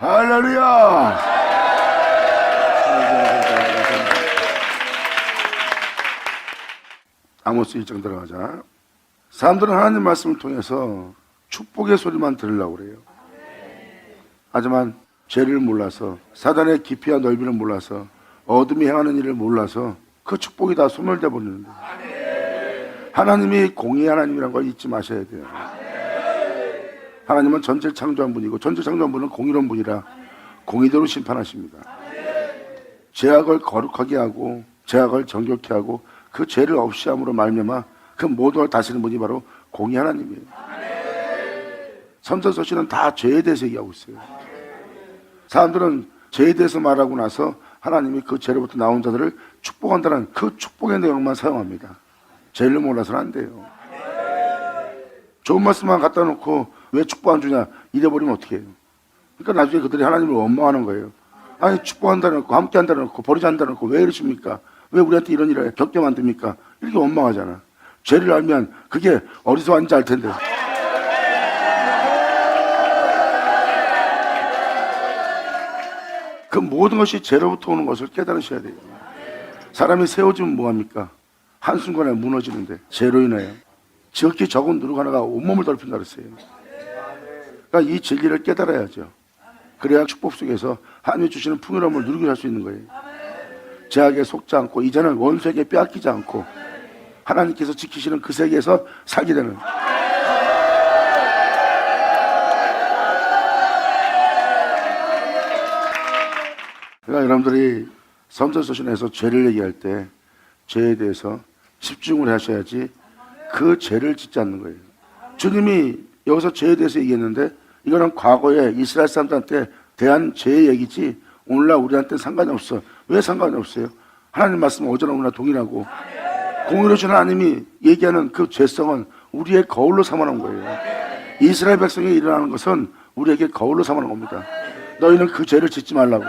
할렐루야. 아모스 1장 들어가자. 사람들은 하나님 말씀을 통해서 축복의 소리만 들으려고 그래요. 하지만 죄를 몰라서, 사단의 깊이와 넓이를 몰라서, 어둠이 행하는 일을 몰라서 그 축복이 다 소멸돼 버리는데, 하나님이 공의의 하나님이라는 걸 잊지 마셔야 돼요. 하나님은 전체를 창조한 분이고, 전체 창조한 분은 공의로운 분이라 공의대로 심판하십니다. 죄악을 거룩하게 하고 죄악을 정결케 하고 그 죄를 없이 함으로 말미암아 그 모든 걸 다스리는 분이 바로 공의 하나님이에요. 선전서신은 다 죄에 대해서 얘기하고 있어요. 사람들은 죄에 대해서 말하고 나서 하나님이 그 죄로부터 나온 자들을 축복한다는 그 축복의 내용만 사용합니다. 죄를 몰라서는 안 돼요. 좋은 말씀만 갖다 놓고 왜 축복 안 주냐 이래버리면 어떻게 해요? 그러니까 나중에 그들이 하나님을 원망하는 거예요. 아니 축복한다는 놓고 함께 한다는 놓고 버리지 한다는 놓고 왜 이러십니까? 왜 우리한테 이런 일을 겪게 만듭니까? 이렇게 원망하잖아. 죄를 알면 그게 어디서 왔는지 알 텐데. 그 모든 것이 죄로부터 오는 것을 깨달으셔야 돼요. 사람이 세워지면 뭐합니까? 한순간에 무너지는데 죄로 인하여 지극히 적은 누룩 하나가 온몸을 더럽힌다 그랬어요. 그러니까 이 진리를 깨달아야죠. 그래야 축복 속에서 하나님이 주시는 풍요로움을 누리고 살 수 있는 거예요. 죄악에 속지 않고 이제는 원수에게 빼앗기지 않고 하나님께서 지키시는 그 세계에서 살게 되는, 그러니까 여러분들이 선전서신에서 죄를 얘기할 때 죄에 대해서 집중을 하셔야지 그 죄를 짓지 않는 거예요. 주님이 여기서 죄에 대해서 얘기했는데 이거는 과거에 이스라엘 사람들한테 대한 죄의 얘기지 오늘날 우리한테 상관이 없어. 왜 상관이 없어요? 하나님 말씀은 어제나 오늘날 동일하고 공의로우신 하나님이 얘기하는 그 죄성은 우리의 거울로 삼아놓은 거예요. 이스라엘 백성이 일어나는 것은 우리에게 거울로 삼아놓은 겁니다. 너희는 그 죄를 짓지 말라고.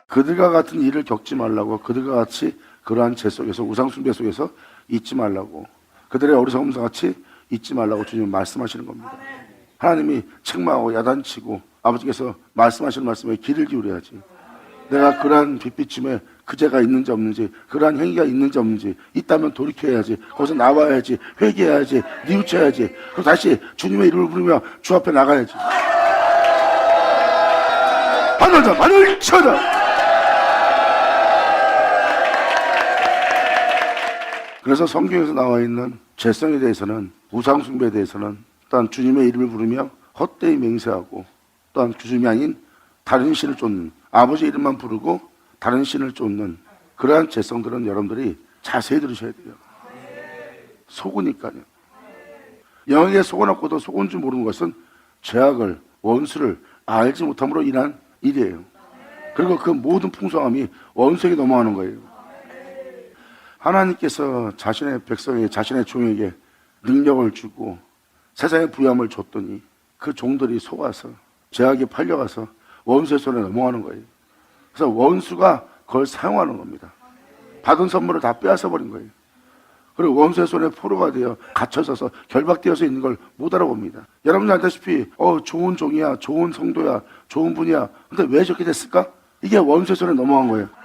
그들과 같은 일을 겪지 말라고. 그들과 같이 그러한 죄 속에서 우상숭배 속에서 있지 말라고. 그들의 어리석음과 같이 있지 말라고 주님은 말씀하시는 겁니다. 하나님이 책망하고 야단치고 아버지께서 말씀하시는 말씀에 귀를 기울여야지. 내가 그러한 빚비침에 그 죄가 있는지 없는지, 그러한 행위가 있는지 없는지, 있다면 돌이켜야지. 거기서 나와야지. 회개해야지. 뉘우쳐야지. 그리고 다시 주님의 이름을 부르며 주 앞에 나가야지. 하늘자 하늘 쳐자. 그래서 성경에서 나와 있는 죄성에 대해서는, 우상숭배에 대해서는 또한 주님의 이름을 부르며 헛되이 맹세하고, 또한 주님이 아닌 다른 신을 쫓는, 아버지 이름만 부르고 다른 신을 쫓는 그러한 죄성들은 여러분들이 자세히 들으셔야 돼요. 속으니까요. 영에게 속아놓고도 속은 줄 모르는 것은 죄악을, 원수를 알지 못함으로 인한 일이에요. 그리고 그 모든 풍성함이 원수에게 넘어가는 거예요. 하나님께서 자신의 백성에게, 자신의 종에게 능력을 주고 세상의 부유함을 줬더니 그 종들이 속아서 죄악에 팔려가서 원수의 손에 넘어가는 거예요. 그래서 원수가 그걸 사용하는 겁니다. 받은 선물을 다 빼앗아버린 거예요. 그리고 원수의 손에 포로가 되어 갇혀서서 결박되어서 있는 걸 못 알아봅니다. 여러분들 알다시피 좋은 종이야, 좋은 성도야, 좋은 분이야. 근데 왜 저렇게 됐을까? 이게 원수의 손에 넘어간 거예요.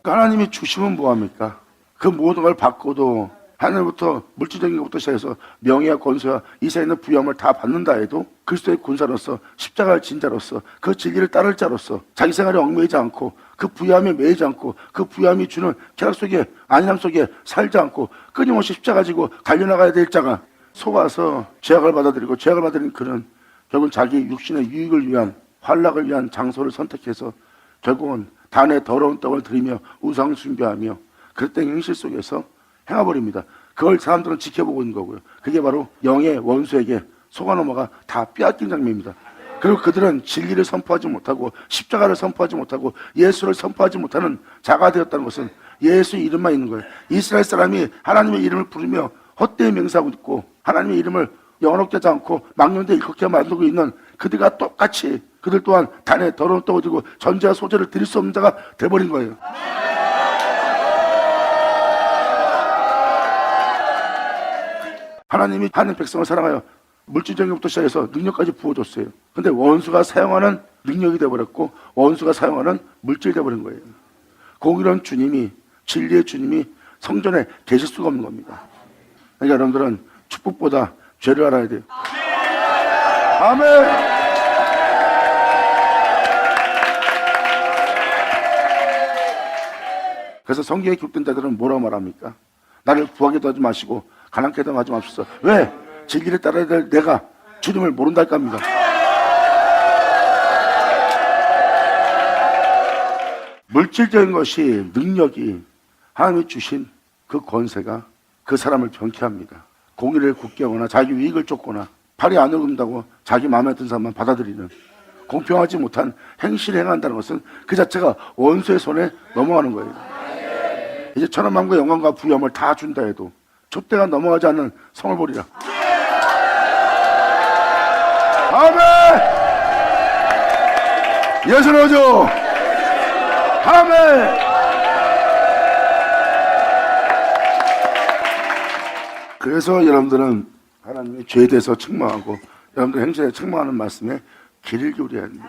하나님이 주시면 뭐합니까? 그 모든 걸 받고도 하늘부터 물질적인 것부터 시작해서 명예와 권세와 이 세상에 있는 부유함을 다 받는다 해도 그리스도의 군사로서 십자가를 진 자로서 그 진리를 따를 자로서 자기 생활에 얽매이지 않고 그 부유함에 매이지 않고 그 부유함이 주는 쾌락 속에 안일함 속에 살지 않고 끊임없이 십자가 지고 달려나가야 될 자가 속아서 죄악을 받아들이고, 죄악을 받아들인 그는 결국은 자기 육신의 유익을 위한, 환락을 위한 장소를 선택해서 결국은 단에 더러운 떡을 들이며 우상 숭배하며 그릇된 행실 속에서 행해버립니다. 그걸 사람들은 지켜보고 있는 거고요. 그게 바로 영의 원수에게 속아 넘어가 다 빼앗긴 장면입니다. 그리고 그들은 진리를 선포하지 못하고 십자가를 선포하지 못하고 예수를 선포하지 못하는 자가 되었다는 것은 예수 이름만 있는 거예요. 이스라엘 사람이 하나님의 이름을 부르며 헛되이 맹세하고 있고 하나님의 이름을 영원롭게 하지 않고 망령되 일컫게 만들고 있는 그들과 똑같이 그들 또한 단에 더러운 떡을 들고 전제와 소재를 드릴 수 없는 자가 돼버린 거예요. 하나님이 하나님 백성을 사랑하여 물질적인 것부터 시작해서 능력까지 부어줬어요. 근데 원수가 사용하는 능력이 되어버렸고 원수가 사용하는 물질이 되어버린 거예요. 공의로운 주님이, 진리의 주님이 성전에 계실 수가 없는 겁니다. 그러니까 여러분들은 축복보다 죄를 알아야 돼요. 아멘. 그래서 성경에 기록된 자들은 뭐라고 말합니까? 나를 구하게도 하지 마시고 가난케도 하지 마십시오. 왜? 진리를 따라야 될 내가 주님을 모른달까 합니다. 물질적인 것이, 능력이 하나님이 주신 그 권세가 그 사람을 병쾌합니다. 공의를 굳게 하거나 자기 이익을 쫓거나 팔이 안 오른다고 자기 마음에 든 사람만 받아들이는 공평하지 못한 행실을 행한다는 것은 그 자체가 원수의 손에 넘어가는 거예요. 이제 천원만과 영광과 부유함을 다 준다 해도 촛대가 넘어가지 않는 성을 보리라. 아멘. 예수는 오죠. 아멘. 그래서 여러분들은 하나님의 죄에 대해서 책망하고 여러분들 행실에 책망하는 말씀에 귀를 기울여야 합니다.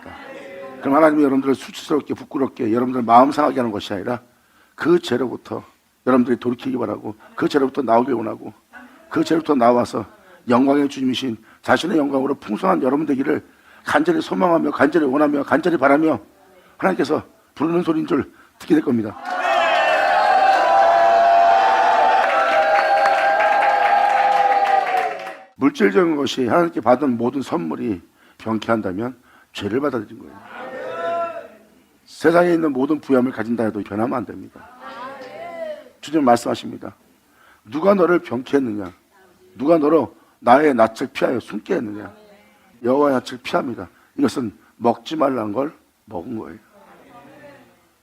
그럼 하나님이 여러분들을 수치스럽게 부끄럽게 여러분들 마음 상하게 하는 것이 아니라 그 죄로부터 여러분들이 돌이키기 바라고 그 죄로부터 나오길 원하고 그 죄로부터 나와서 영광의 주님이신 자신의 영광으로 풍성한 여러분 되기를 간절히 소망하며 간절히 원하며 간절히 바라며 하나님께서 부르는 소리인 줄 듣게 될 겁니다. 물질적인 것이 하나님께 받은 모든 선물이 병쾌한다면 죄를 받아들인 거예요. 세상에 있는 모든 부여함을 가진다 해도 변하면 안 됩니다. 주님 말씀하십니다. 누가 너를 병쾌했느냐? 누가 너로 나의 낯을 피하여 숨게 했느냐? 여호와의 낯을 피합니다. 이것은 먹지 말라는 걸 먹은 거예요.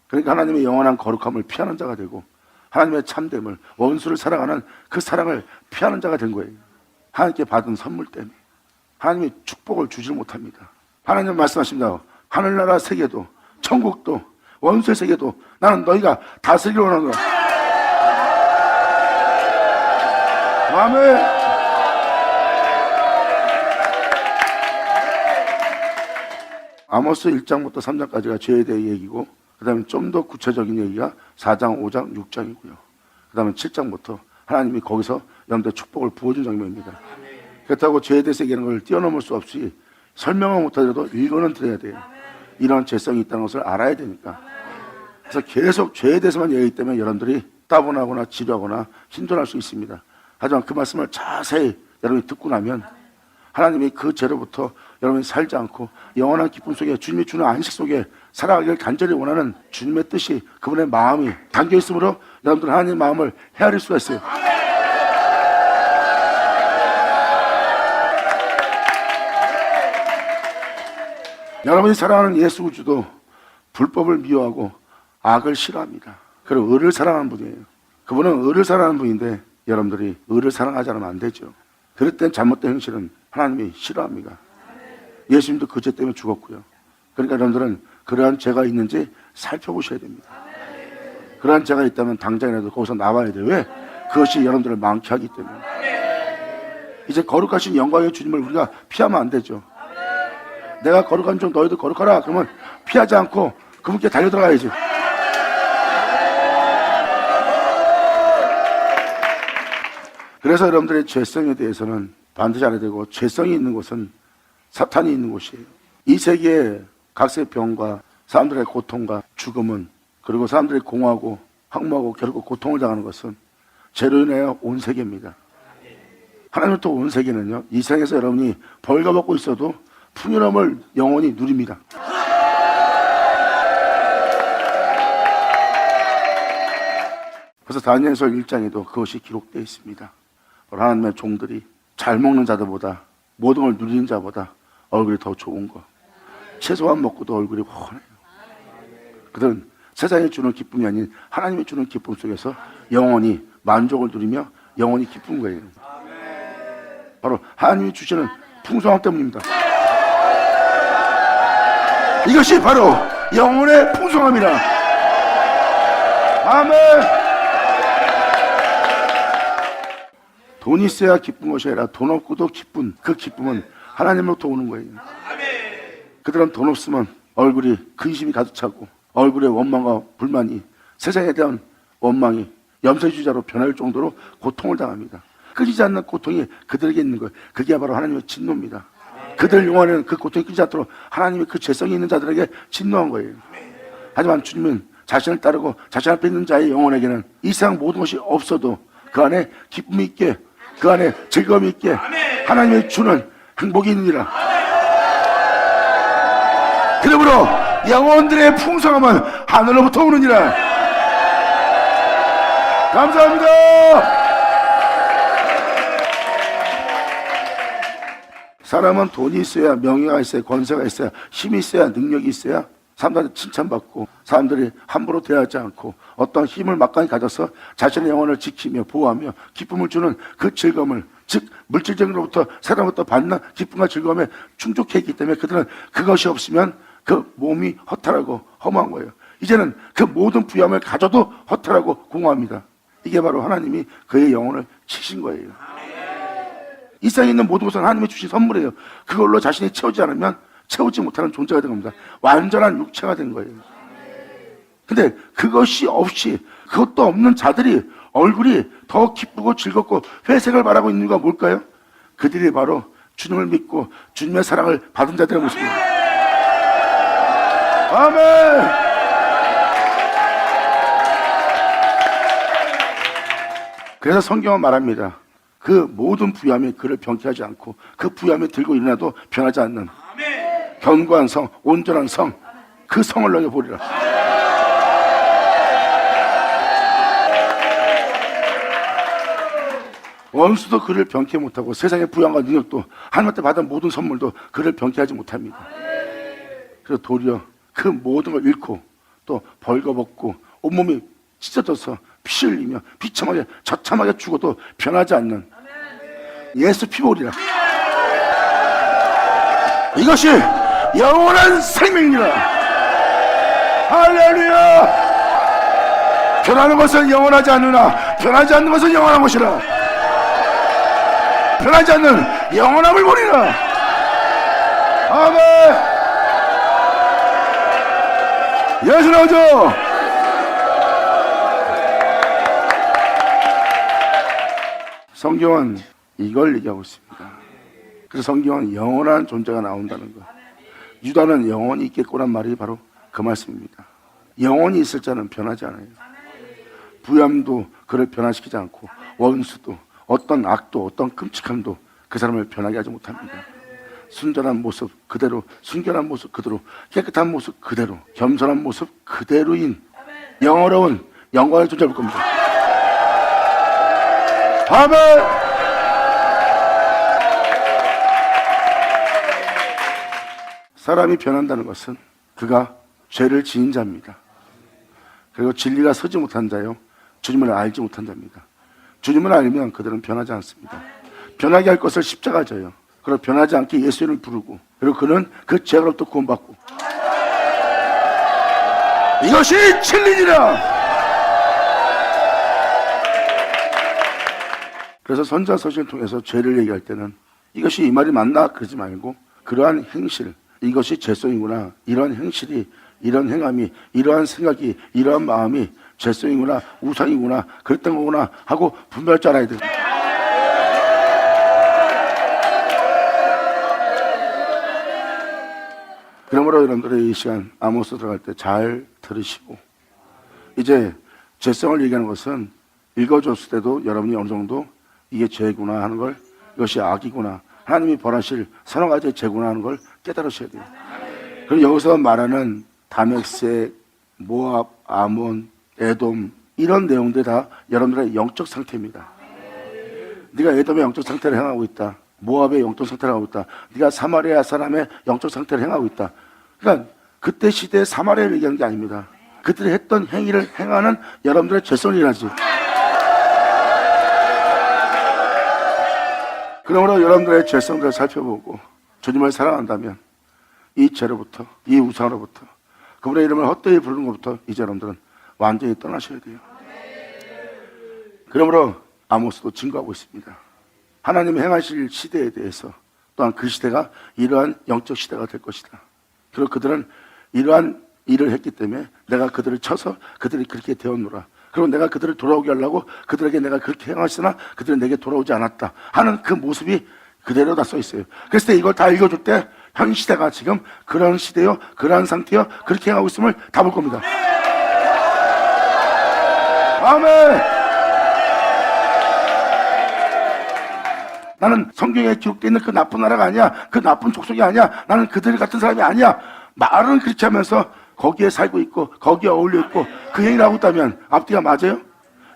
그러니까 하나님의 영원한 거룩함을 피하는 자가 되고 하나님의 참됨을, 원수를 사랑하는 그 사랑을 피하는 자가 된 거예요. 하나님께 받은 선물 때문에 하나님이 축복을 주질 못합니다. 하나님 말씀하십니다. 하늘나라 세계도 천국도 원수의 세계도 나는 너희가 다스리기를 원하노라. 아멘. 아모스 1장부터 3장까지가 죄에 대해 얘기고 그 다음에 좀 더 구체적인 얘기가 4장, 5장, 6장이고요. 그 다음에 7장부터 하나님이 거기서 여러분들 축복을 부어준 장면입니다. 그렇다고 죄에 대해서 얘기하는 걸 뛰어넘을 수 없이 설명을 못하더라도 읽어는 드려야 돼요. 이런 죄성이 있다는 것을 알아야 되니까. 그래서 계속 죄에 대해서만 얘기하기 때문에 여러분들이 따분하거나 지루하거나 힘들어할 수 있습니다. 하지만 그 말씀을 자세히 여러분이 듣고 나면 하나님이 그 죄로부터 여러분이 살지 않고 영원한 기쁨 속에 주님이 주는 안식 속에 살아가기를 간절히 원하는 주님의 뜻이 그분의 마음이 담겨 있으므로 여러분들은 하나님의 마음을 헤아릴 수가 있어요. 여러분이 사랑하는 예수 구주도 불법을 미워하고 악을 싫어합니다. 그리고 의를 사랑하는 분이에요. 그분은 의를 사랑하는 분인데 여러분들이 의를 사랑하지 않으면 안 되죠. 그럴 땐 잘못된 행실은 하나님이 싫어합니다. 예수님도 그 죄 때문에 죽었고요. 그러니까 여러분들은 그러한 죄가 있는지 살펴보셔야 됩니다. 그러한 죄가 있다면 당장이라도 거기서 나와야 돼요. 왜? 그것이 여러분들을 망케 하기 때문에. 이제 거룩하신 영광의 주님을 우리가 피하면 안 되죠. 내가 거룩한 줄 너희도 거룩하라. 그러면 피하지 않고 그분께 달려들어가야지. 그래서 여러분들의 죄성에 대해서는 반드시 알아야 되고, 죄성이 있는 곳은 사탄이 있는 곳이에요. 이 세계의 각색 병과 사람들의 고통과 죽음은, 그리고 사람들이 공허하고 항모하고 결국 고통을 당하는 것은 죄로 인하여 온 세계입니다. 하나님부터 온 세계는요, 이 세상에서 여러분이 벌거벗고 있어도 풍요로움을 영원히 누립니다. 그래서 다니엘서 1장에도 그것이 기록되어 있습니다. 하나님의 종들이 잘 먹는 자들보다, 모든 걸 누리는 자보다 얼굴이 더 좋은 것, 최소한 먹고도 얼굴이 훤해요. 그들은 세상이 주는 기쁨이 아닌 하나님이 주는 기쁨 속에서 영원히 만족을 누리며 영원히 기쁜 거예요. 바로 하나님이 주시는 풍성함 때문입니다. 이것이 바로 영혼의 풍성함이라. 아멘. 돈이 있어야 기쁜 것이 아니라 돈 없고도 기쁜 그 기쁨은 하나님으로부터 오는 거예요. 그들은 돈 없으면 얼굴이 근심이 가득 차고 얼굴에 원망과 불만이, 세상에 대한 원망이 염세주자로 변할 정도로 고통을 당합니다. 끊이지 않는 고통이 그들에게 있는 거예요. 그게 바로 하나님의 진노입니다. 그들 영혼에는 그 고통이 끊이지 않도록 하나님의 그 죄성이 있는 자들에게 진노한 거예요. 하지만 주님은 자신을 따르고 자신을 믿는 자의 영혼에게는 이 세상 모든 것이 없어도 그 안에 기쁨이 있게, 그 안에 즐거움이 있게 하나님이 주는 행복이 있느니라. 그러므로 영혼들의 풍성함은 하늘로부터 오느니라. 감사합니다. 사람은 돈이 있어야, 명예가 있어야, 권세가 있어야, 힘이 있어야, 능력이 있어야 사람들한테 칭찬받고 사람들이 함부로 대하지 않고 어떤 힘을 막강히 가져서 자신의 영혼을 지키며 보호하며 기쁨을 주는 그 즐거움을, 즉 물질적으로부터 사람으로부터 받는 기쁨과 즐거움에 충족해 있기 때문에 그들은 그것이 없으면 그 몸이 허탈하고 허무한 거예요. 이제는 그 모든 부여함을 가져도 허탈하고 공허합니다. 이게 바로 하나님이 그의 영혼을 치신 거예요. 이 세상에 있는 모든 것은 하나님이 주신 선물이에요. 그걸로 자신이 채우지 않으면 채우지 못하는 존재가 된 겁니다. 완전한 육체가 된 거예요. 근데 그것이 없이, 그것도 없는 자들이 얼굴이 더 기쁘고 즐겁고 회색을 바라고 있는 이유가 뭘까요? 그들이 바로 주님을 믿고 주님의 사랑을 받은 자들의 모습입니다. 아멘. 그래서 성경은 말합니다. 그 모든 부유함이 그를 병쾌하지 않고 그 부유함이 들고 일어나도 변하지 않는 견고한 성, 온전한 성, 그 성을 너희 보리라. 원수도 그를 병쾌 못하고 세상의 부양과 능력도 하나님한테 받은 모든 선물도 그를 병쾌하지 못합니다. 그래서 도리어 그 모든 걸 잃고 또 벌거벗고 온몸이 찢어져서 피 흘리며 비참하게 처참하게 죽어도 변하지 않는 예수 피보리라. 이것이 영원한 생명이라. 할렐루야. 변하는 것은 영원하지 않으나 변하지 않는 것은 영원한 것이라. 변하지 않는 영원함을 보리라. 아멘. 예수 나오죠. 성경은 이걸 얘기하고 있습니다. 그래서 성경은 영원한 존재가 나온다는 것. 유다는 영원히 있겠구란 말이 바로 그 말씀입니다. 영원히 있을 자는 변하지 않아요. 부함도 그를 변화시키지 않고 원수도 어떤 악도 어떤 끔찍함도 그 사람을 변하게 하지 못합니다. 순전한 모습 그대로, 순결한 모습 그대로, 깨끗한 모습 그대로, 겸손한 모습 그대로인 영어로운 영광의 존재일 겁니다. 아멘. 사람이 변한다는 것은 그가 죄를 지은 자입니다. 그리고 진리가 서지 못한 자요, 주님을 알지 못한 자입니다. 주님을 알면 그들은 변하지 않습니다. 변하게 할 것을 십자가 져요. 그리고 변하지 않게 예수님을 부르고, 그리고 그는 그 죄로부터 구원받고, 이것이 진리니라. 그래서 선지서신을 통해서 죄를 얘기할 때는 이것이 이 말이 맞나 그러지 말고, 그러한 행실, 이것이 죄성이구나, 이러한 행실이, 이런 행함이, 이러한 생각이, 이러한 마음이 죄성이구나, 우상이구나, 그랬던 거구나 하고 분별할 줄 알아야 됩니다. 그러므로 여러분들의 이 시간 아모스 들어갈 때 잘 들으시고, 이제 죄성을 얘기하는 것은 읽어줬을 때도 여러분이 어느 정도 이게 죄구나 하는 걸, 이것이 악이구나, 하나님이 벌하실 서너 가지의 죄구나 하는 걸 깨달으셔야 돼요. 그럼 여기서 말하는 다메섹, 모압, 아몬, 에돔, 이런 내용들이 다 여러분들의 영적 상태입니다. 네가 에돔의 영적 상태를 행하고 있다, 모압의 영적 상태를 하고 있다, 네가 사마리아 사람의 영적 상태를 행하고 있다. 그러니까 그때 시대의 사마리아를 얘기하는 게 아닙니다. 그들이 했던 행위를 행하는 여러분들의 죄성을 얘기하지. 그러므로 여러분들의 죄성들을 살펴보고 주님을 사랑한다면 이 죄로부터, 이 우상으로부터, 그분의 이름을 헛되이 부르는 것부터 이제 여러분들은 완전히 떠나셔야 돼요. 그러므로 아모스도 증거하고 있습니다. 하나님이 행하실 시대에 대해서, 또한 그 시대가 이러한 영적 시대가 될 것이다. 그리고 그들은 이러한 일을 했기 때문에 내가 그들을 쳐서 그들이 그렇게 되었노라. 그리고 내가 그들을 돌아오게 하려고 그들에게 내가 그렇게 행하시나 그들은 내게 돌아오지 않았다 하는 그 모습이 그대로 다 써 있어요. 그래서 이걸 다 읽어줄 때 현 시대가 지금 그런 시대요, 그러한 상태요, 그렇게 행하고 있음을 다 볼 겁니다. 아멘. 나는 성경에 기록되어 있는 그 나쁜 나라가 아니야, 그 나쁜 족속이 아니야, 나는 그들 같은 사람이 아니야. 말은 그렇게 하면서 거기에 살고 있고 거기에 어울려 있고 그 행위를 하고 있다면 앞뒤가 맞아요?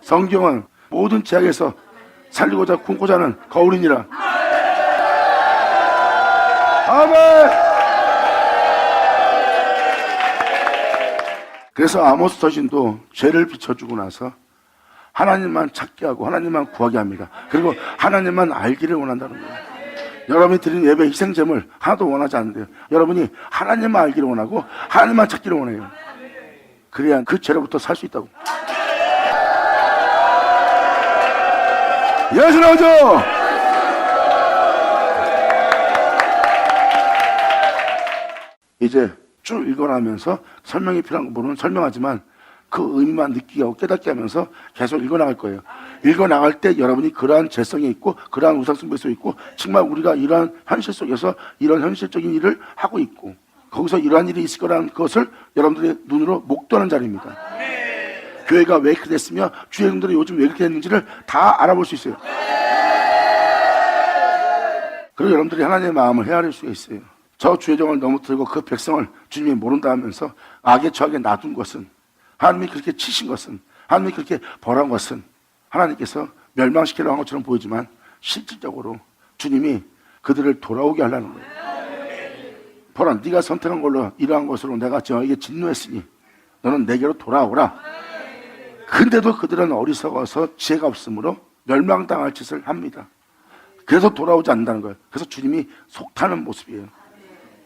성경은 모든 죄악에서 살리고자 꿈고자 하는 거울이니라. 아멘. 그래서 아모스 서신도 죄를 비춰주고 나서 하나님만 찾게 하고 하나님만 구하게 합니다. 그리고 하나님만 알기를 원한다는 거예요. 여러분이 드린 예배 희생제물 하나도 원하지 않는데요, 여러분이 하나님만 알기를 원하고 하나님만 찾기를 원해요. 그래야 그 죄로부터 살 수 있다고. 예수 나오죠. 이제 쭉 읽어나가면서 설명이 필요한 부분은 설명하지만 그 의미만 느끼게 하고 깨닫게 하면서 계속 읽어나갈 거예요. 읽어나갈 때 여러분이 그러한 죄성이 있고 그러한 우상숭배 속에 있고 정말 우리가 이러한 현실 속에서 이런 현실적인 일을 하고 있고 거기서 이러한 일이 있을 거라는 것을 여러분들의 눈으로 목도하는 자리입니다. 교회가 왜 그렇게 됐으며 주회원들이 요즘 왜 그렇게 됐는지를 다 알아볼 수 있어요. 그리고 여러분들이 하나님의 마음을 헤아릴 수가 있어요. 저 주의정을 넘어뜨리고 그 백성을 주님이 모른다 하면서 악에 처하게 놔둔 것은, 하나님이 그렇게 치신 것은, 하나님이 그렇게 벌한 것은 하나님께서 멸망시키려고 한 것처럼 보이지만 실질적으로 주님이 그들을 돌아오게 하려는 거예요. 보라, 네가 선택한 걸로 이러한 것으로 내가 저에게 진노했으니 너는 내게로 돌아오라. 근데도 그들은 어리석어서 지혜가 없으므로 멸망당할 짓을 합니다. 그래서 돌아오지 않는다는 거예요. 그래서 주님이 속타는 모습이에요.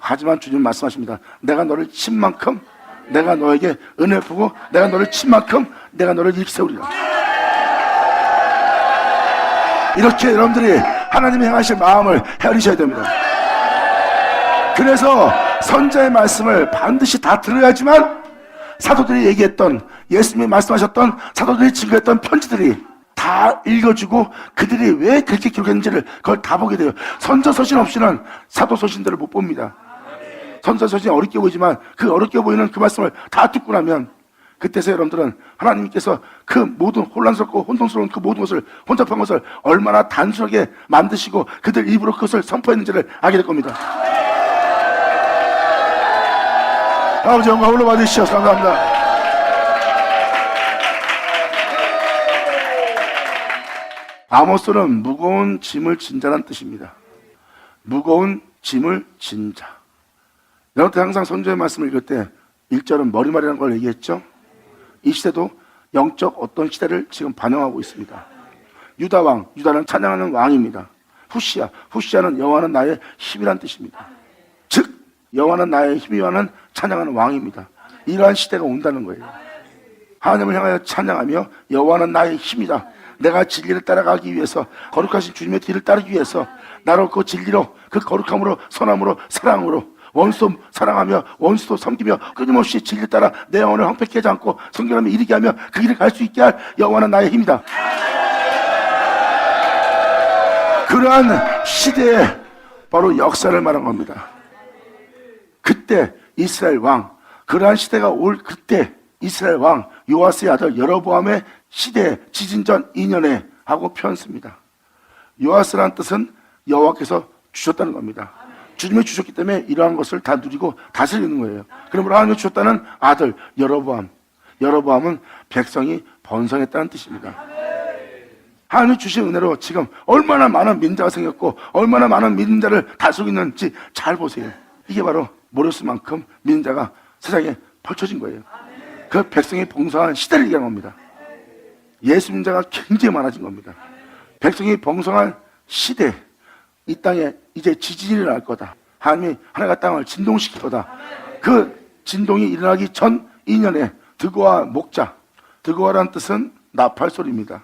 하지만 주님 말씀하십니다. 내가 너를 친 만큼 내가 너에게 은혜 부고 내가 너를 친 만큼 내가 너를 일으키세우리라. 이렇게 여러분들이 하나님이 행하실 마음을 헤아리셔야 됩니다. 그래서 선자의 말씀을 반드시 다 들어야지만 사도들이 얘기했던, 예수님이 말씀하셨던, 사도들이 증거했던 편지들이 다 읽어주고 그들이 왜 그렇게 기록했는지를 그걸 다 보게 돼요. 선서서신 없이는 사도서신들을 못 봅니다. 선서서신이 어렵게 보이지만 그 어렵게 보이는 그 말씀을 다 듣고 나면 그때서 여러분들은 하나님께서 그 모든 혼란스럽고 혼동스러운 그 모든 것을, 혼잡한 것을 얼마나 단순하게 만드시고 그들 입으로 그것을 선포했는지를 알게 될 겁니다. 아버지 영광 올려받으시옵소서. 감사합니다. 아모스는 무거운 짐을 진자란 뜻입니다. 무거운 짐을 진자. 여러분들 항상 선지자의 말씀을 읽을 때 1절은 머리말이라는 걸 얘기했죠. 이 시대도 영적 어떤 시대를 지금 반영하고 있습니다. 유다왕, 유다는 찬양하는 왕입니다. 후시아, 후시아는 여호와는 나의 힘이란 뜻입니다. 즉 여호와는 나의 힘이와는 찬양하는 왕입니다. 이러한 시대가 온다는 거예요. 하나님을 향하여 찬양하며 여호와는 나의 힘이다. 내가 진리를 따라가기 위해서, 거룩하신 주님의 뒤를 따르기 위해서 나로 그 진리로, 그 거룩함으로, 선함으로, 사랑으로 원수도 사랑하며 원수도 섬기며 끊임없이 진리를 따라 내 영혼을 황폐케 하지 않고 성결함에 이르게 하며 그 길을 갈 수 있게 할 여호와는 나의 힘이다. 그러한 시대에 바로 역사를 말한 겁니다. 그때 이스라엘 왕, 그러한 시대가 올 그때 이스라엘 왕 요아스의 아들 여로보암의 시대, 지진전 2년에 하고 표현습니다. 요아스라는 뜻은 여호와께서 주셨다는 겁니다. 주님이 주셨기 때문에 이러한 것을 다 누리고 다스리는 거예요. 그러므로 하나님이 주셨다는 아들 여로보암, 여로보암은 백성이 번성했다는 뜻입니다. 하나님이 주신 은혜로 지금 얼마나 많은 민자가 생겼고 얼마나 많은 민자를 다스리고 있는지 잘 보세요. 이게 바로 모르스만큼 민자가 세상에 펼쳐진 거예요. 그 백성이 봉사한 시대를 얘기하는 겁니다. 예수 민자가 굉장히 많아진 겁니다. 백성이 봉사한 시대, 이 땅에 이제 지진이 날 거다. 하나님이 하나가 땅을 진동시킬 거다. 그 진동이 일어나기 전 2년에 드고아 목자, 드고아라는 뜻은 나팔 소리입니다.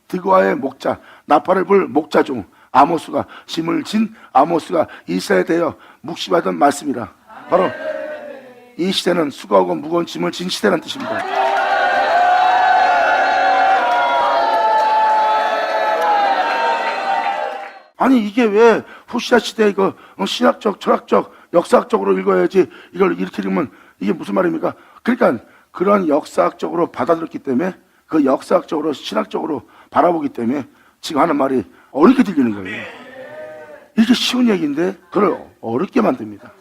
드고아의 목자, 나팔을 불 목자중, 아모스가 짐을 진 아모스가 이스라엘에 대하여 묵시받은 말씀이라. 바로 이 시대는 수고하고 무거운 짐을 진 시대라는 뜻입니다. 아니 이게 왜 후시아 시대 이거 신학적, 철학적, 역사학적으로 읽어야지 이걸 이렇게 읽으면 이게 무슨 말입니까? 그러니까 그런 역사학적으로 받아들였기 때문에 그 역사학적으로 신학적으로 바라보기 때문에 지금 하는 말이 어렵게 들리는 거예요. 이게 쉬운 얘기인데 그걸 어렵게 만듭니다.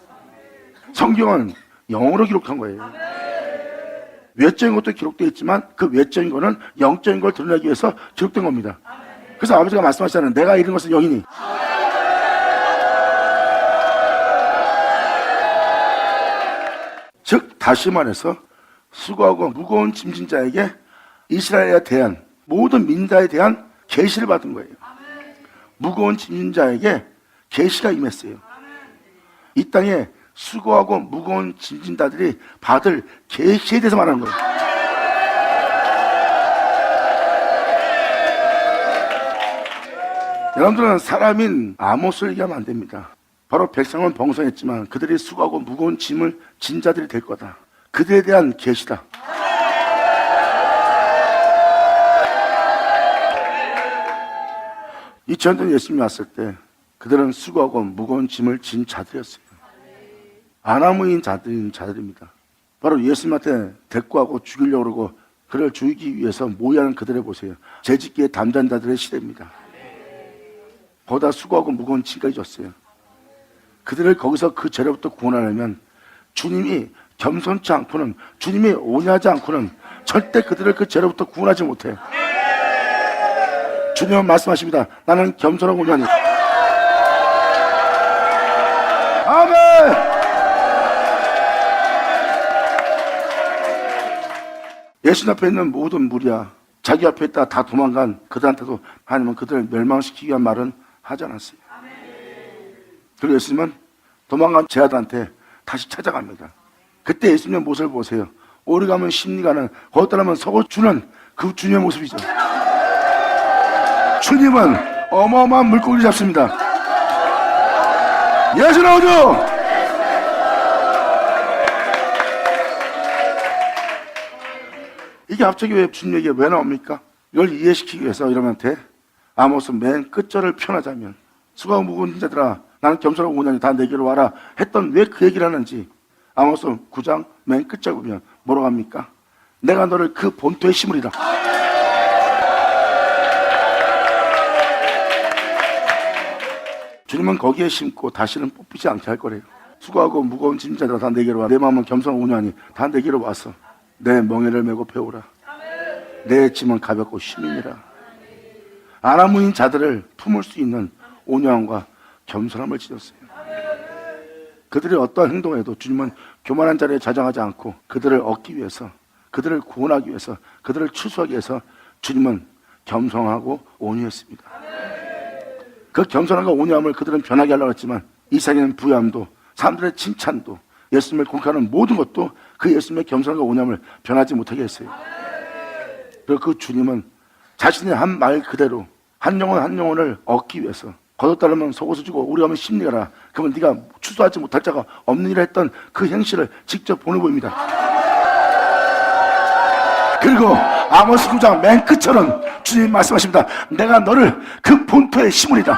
성경은 영어로 기록한 거예요. 외적인 것도 기록되어 있지만 그 외적인 거는 영적인 걸 드러내기 위해서 기록된 겁니다. 그래서 아버지가 말씀하시잖아요. 내가 이룬 것은 영이니. 즉 다시 말해서 수고하고 무거운 짐진 자에게 이스라엘에 대한 모든 민자에 대한 계시를 받은 거예요. 무거운 짐진 자에게 계시가 임했어요. 이 땅에 수고하고 무거운 짐진 자들이 받을 계시에 대해서 말하는 거예요. 여러분들은 사람인 아모스를 얘기하면 안 됩니다. 바로 백성은 번성했지만 그들이 수고하고 무거운 짐을 진 자들이 될 거다. 그들에 대한 계시다. 이 전도 예수님이 왔을 때 그들은 수고하고 무거운 짐을 진 자들이었어요. 아나무인 자들입니다. 바로 예수님한테 대꾸하고 죽이려고 그러고 그를 죽이기 위해서 모의하는 그들을 보세요. 재짓기에 담대한 자들의 시대입니다. 보다 수고하고 무거운 짐까지 졌어요. 그들을 거기서 그 죄로부터 구원하려면 주님이 겸손치 않고는, 주님이 온유하지 않고는 절대 그들을 그 죄로부터 구원하지 못해요. 주님은 말씀하십니다. 나는 겸손하고 온유하니. 아멘! 예수님 앞에 있는 모든 무리야, 자기 앞에 있다 다 도망간 그들한테도 하나님은 그들을 멸망시키기 위한 말은 하지 않았어요. 그리고 예수님은 도망간 제자들한테 다시 찾아갑니다. 그때 예수님의 모습을 보세요. 오래 가면 심리 가는, 거기 따르면 서고 주는 그 주님의 모습이죠. 주님은 어마어마한 물고기를 잡습니다. 예수 나오죠? 이게 갑자기 왜 주님 얘기가 왜 나옵니까? 이걸 이해시키기 위해서 여러분한테 아모스 맨 끝절을 펴나자면, 수고하고 무거운 자들아 나는 겸손하고 온유하니 다 내게로 와라 했던 왜 그 얘기를 하는지 아모스 9장 맨 끝절 보면 뭐라고 합니까? 내가 너를 그 본토에 심으리라. 주님은 거기에 심고 다시는 뽑히지 않게 할 거래요. 수고하고 무거운 짐 자들아 다 내게로 와. 내 마음은 겸손하고 온유하니 다 내게로 와서 내 멍에를 메고 배우라. 내 짐은 가볍고 힘이니라. 아나무인 자들을 품을 수 있는 온유함과 겸손함을 지녔어요. 그들이 어떠한 행동에도 주님은 교만한 자리에 자정하지 않고 그들을 얻기 위해서, 그들을 구원하기 위해서, 그들을 추수하기 위해서 주님은 겸손하고 온유했습니다. 그 겸손함과 온유함을 그들은 변하게 하려고 했지만 이 세상에는 부유함도, 사람들의 칭찬도, 예수님을 공격하는 모든 것도 그 예수님의 겸손함과 온유함을 변하지 못하게 했어요. 그리고 그 주님은 자신의 한 말 그대로 한 영혼 한 영혼을 얻기 위해서 겉옷 따르면 속옷을 주고 우리 가면 심리가라. 그러면 네가 추수하지 못할 자가 없느니라 했던 그 행실을 직접 보는 보입니다. 그리고 아모스 9장 맨 끝처럼 주님 말씀하십니다. 내가 너를 그 본토에 심으리라.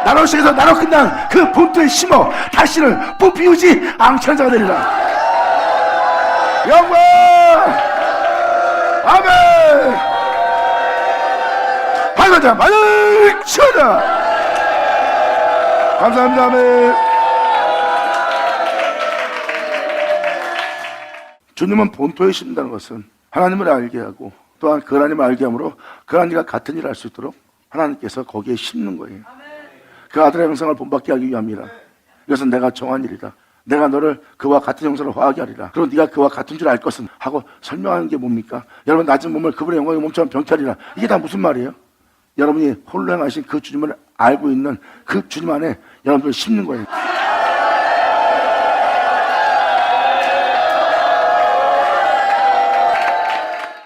나로 시작해서 나로 끝난 그 본토에 심어 다시는 뽑히우지 않게 하는 자가 되리라. 영광! 아멘! 발견자 만을 치워라. 감사합니다. 아멘. 주님은 본토에 심는다는 것은 하나님을 알게 하고 또한 그 하나님을 알게 함으로 그 하나님과 같은 일을 할 수 있도록 하나님께서 거기에 심는 거예요. 그 아들의 형상을 본받게 하기 위함이라. 이것은 내가 정한 일이다. 내가 너를 그와 같은 형상을 화하게 하리라. 그리고 네가 그와 같은 줄 알 것은 하고 설명하는 게 뭡니까? 여러분 낮은 몸을 그분의 영광의 몸처럼 병케 하리라. 이게 다 무슨 말이에요? 여러분이 홀로 행하신 그 주님을 알고 있는 그 주님 안에 여러분들 심는 거예요.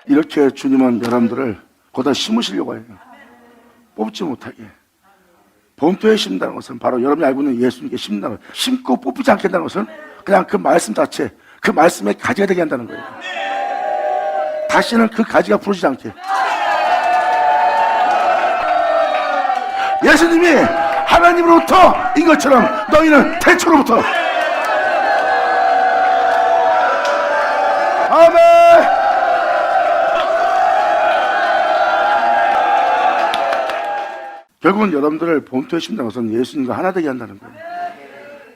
이렇게 주님은 여러분들을 거기다 심으시려고 해요. 뽑지 못하게. 본토에 심는다는 것은 바로 여러분이 알고 있는 예수님께 심는다는 것. 심고 뽑히지 않겠다는 것은 그냥 그 말씀 자체, 그 말씀의 가지가 되게 한다는 거예요. 다시는 그 가지가 부러지지 않게. 예수님이 하나님으로부터인 것처럼 너희는 태초로부터. 아멘. 결국은 여러분들을 본토에 심는 것은 예수님과 하나 되게 한다는 거예요.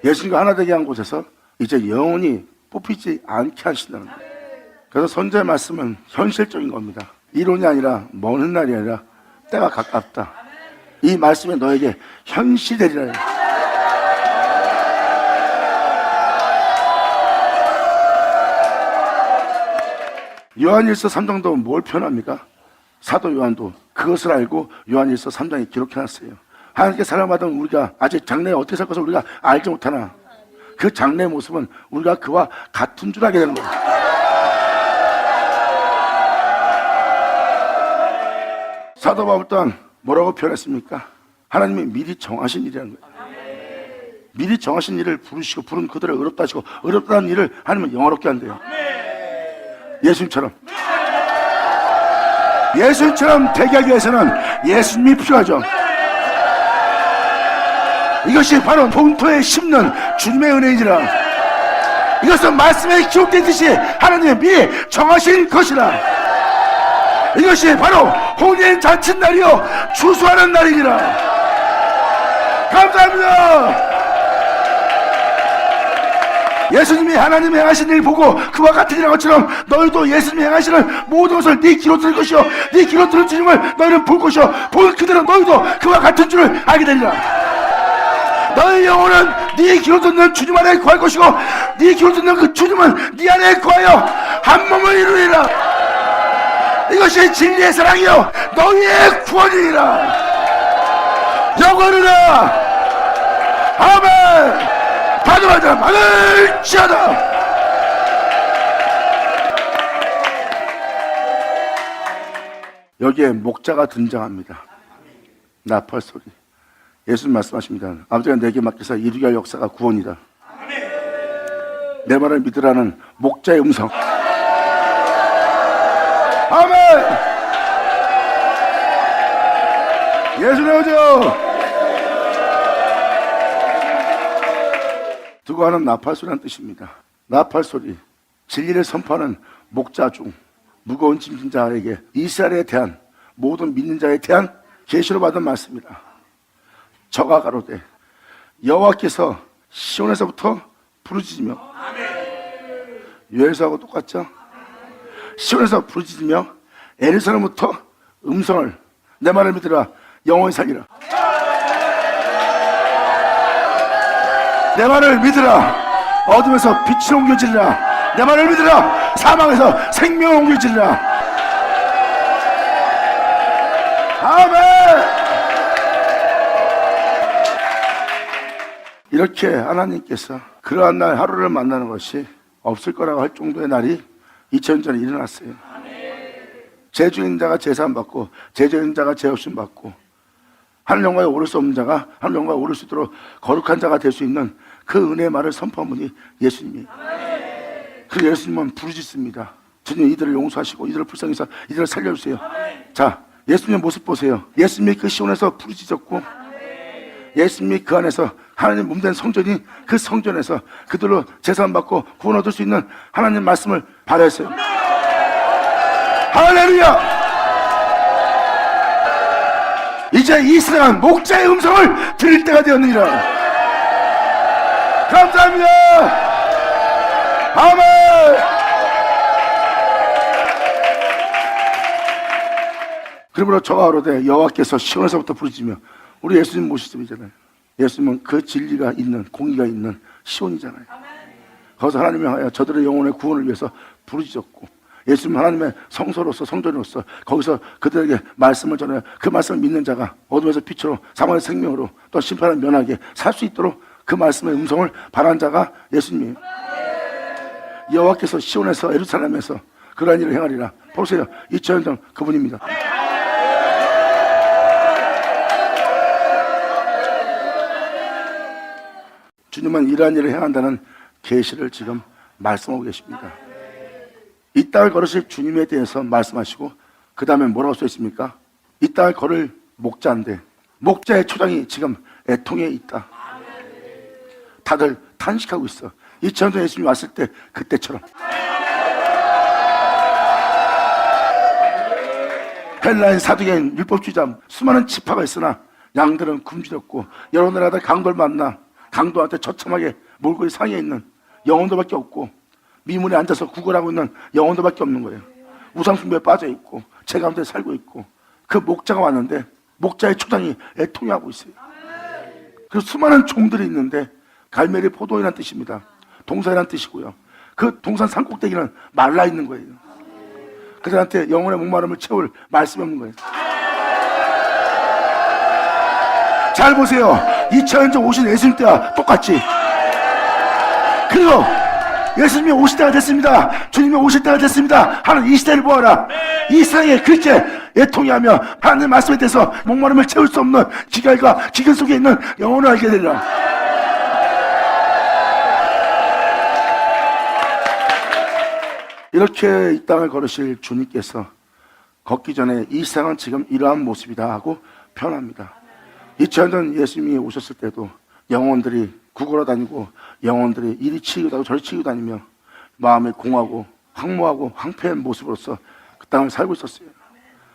예수님과 하나 되게 한 곳에서 이제 영원히 뽑히지 않게 하신다는 거예요. 그래서 선지자의 말씀은 현실적인 겁니다. 이론이 아니라 먼 훗날이 아니라 때가 가깝다. 이 말씀이 너에게 현실되리라. 요한일서 3장도 뭘 표현합니까? 사도 요한도 그것을 알고 요한일서 3장에 기록해놨어요. 하나님께 사랑받은 우리가 아직 장래에 어떻게 살 것을 우리가 알지 못하나 그 장래의 모습은 우리가 그와 같은 줄 알게 되는 거예요. 사도 바울 또한 뭐라고 표현했습니까? 하나님이 미리 정하신 일이라는 거예요. 미리 정하신 일을 부르시고 부른 그들을 어렵다 하시고 어렵다는 일을 하나님은 영화롭게 한대요. 예수님처럼 되게 하기 위해서는 예수님이 필요하죠. 이것이 바로 본토에 심는 주님의 은혜이지라. 이것은 말씀에 기록된 듯이 하나님의 미리 정하신 것이라. 이것이 바로 혼인 잔칫날이요 추수하는 날이니라. 감사합니다. 예수님이 하나님이 행하신 일 보고 그와 같은 일한 것처럼 너희도 예수님이 행하시는 모든 것을 네 귀로 들을 것이요 네 귀로 들은 주님을 너희는 볼 것이요 볼 그대로 너희도 그와 같은 줄을 알게 되리라. 너희 영혼은 네 귀로 듣는 주님 안에 거할 것이고 네 귀로 듣는 그 주님은 네 안에 거하여 한 몸을 이루리라. 이것이 진리의 사랑이요 너희의 구원이니라. 영원이라. 아멘. 받으마자 받을지어다. 여기에 목자가 등장합니다. 나팔 소리. 예수님 말씀하십니다. 아버지가 내게 맡겨서 이루게 할 역사가 구원이다. 내 말을 믿으라는 목자의 음성. 아멘. 예수님 오죠. 두고 하는 나팔 소리라는 뜻입니다. 나팔 소리, 진리를 선포하는 목자 중 무거운 짐진 자에게 이스라엘에 대한 모든 믿는 자에 대한 계시로 받은 말씀이다. 저가 가로되 여호와께서 시온에서부터 부르짖으며 요엘서하고 똑같죠? 시온에서 부르짖으며 에르사렘부터 음성을 내 말을 믿으라 영원히 살리라. 내 말을 믿으라 어둠에서 빛이 옮겨지리라. 내 말을 믿으라 사망에서 생명을 옮겨지리라. 아멘. 이렇게 하나님께서 그러한 날 하루를 만나는 것이 없을 거라고 할 정도의 날이 2000년 전에 일어났어요. 죄 중인 자가 제사함 받고 죄 지은 자가 죄 없음 받고 하늘 영광에 오를 수 없는 자가 하늘 영광에 오를 수 있도록 거룩한 자가 될 수 있는 그 은혜의 말을 선포한 분이 예수님이에요. 그 예수님은 부르짖습니다. 주님 이들을 용서하시고 이들을 불쌍해서 이들을 살려주세요. 자, 예수님의 모습 보세요. 예수님이 그 시온에서 부르짖었고 예수님이 그 안에서 하나님 몸된 성전이 그 성전에서 그들로 제사함 받고 구원 얻을 수 있는 하나님 말씀을 발휘했어요. 할렐루야. 이제 이 세상은 목자의 음성을 들을 때가 되었느니라. 감사합니다. 아멘. 그러므로 저가 가로되 여호와께서 시온에서부터 부르짖으며 우리 예수님 모시즘이잖아요. 예수님은 그 진리가 있는 공의가 있는 시온이잖아요. 거기서 하나님이 하여 저들의 영혼의 구원을 위해서 부르짖었고 예수님은 하나님의 성소로서 성전으로서 거기서 그들에게 말씀을 전하여 그 말씀을 믿는 자가 어둠에서 빛으로 사망의 생명으로 또 심판을 면하게 살 수 있도록 그 말씀의 음성을 바란 자가 예수님이에요. 여호와께서 시온에서 예루살렘에서 그러한 일을 행하리라. 보세요. 2000년 전 그분입니다. 주님은 이러한 일을 행한다는 계시를 지금 말씀하고 계십니다. 이 땅을 걸으실 주님에 대해서 말씀하시고 그 다음에 뭐라고 써 있습니까? 이 땅을 걸을 목자인데 목자의 초장이 지금 애통에 있다. 다들 탄식하고 있어. 2000년 전에 예수님이 왔을 때 그때처럼. 헬라인, 사두개인, 율법주의자 수많은 지파가 있으나 양들은 굶주렸고 여러 나라들 강도를 만나 강도한테 처참하게 몰골이 상해 있는 영혼들밖에 없고 미문에 앉아서 구걸하고 있는 영혼들밖에 없는 거예요. 우상숭배에 빠져있고 제 가운데 살고 있고 그 목자가 왔는데 목자의 초장이 애통해하고 있어요. 그리고 수많은 종들이 있는데 갈멜이 포도이라는 뜻입니다. 동산이라는 뜻이고요. 그 동산 산꼭대기는 말라있는 거예요. 그들한테 영혼의 목마름을 채울 말씀이 없는 거예요. 잘 보세요. 2000년 전 오신 예수님 때와 똑같이. 그리고 예수님이 오실 때가 됐습니다. 주님이 오실 때가 됐습니다 하는 이 시대를 보아라. 이 세상에 그렇게 애통해하며 하나님의 말씀에 대해서 목마름을 채울 수 없는 기갈과 기근 속에 있는 영혼을 알게 되리라. 이렇게 이 땅을 걸으실 주님께서 걷기 전에 이 세상은 지금 이러한 모습이다 하고 표현합니다. 2000년 전 예수님이 오셨을 때도 영혼들이 구걸어 다니고 영혼들이 이리 치이고 다니고 저리 치이고 다니며 마음이 공하고 황무하고 황폐한 모습으로서 그 땅을 살고 있었어요.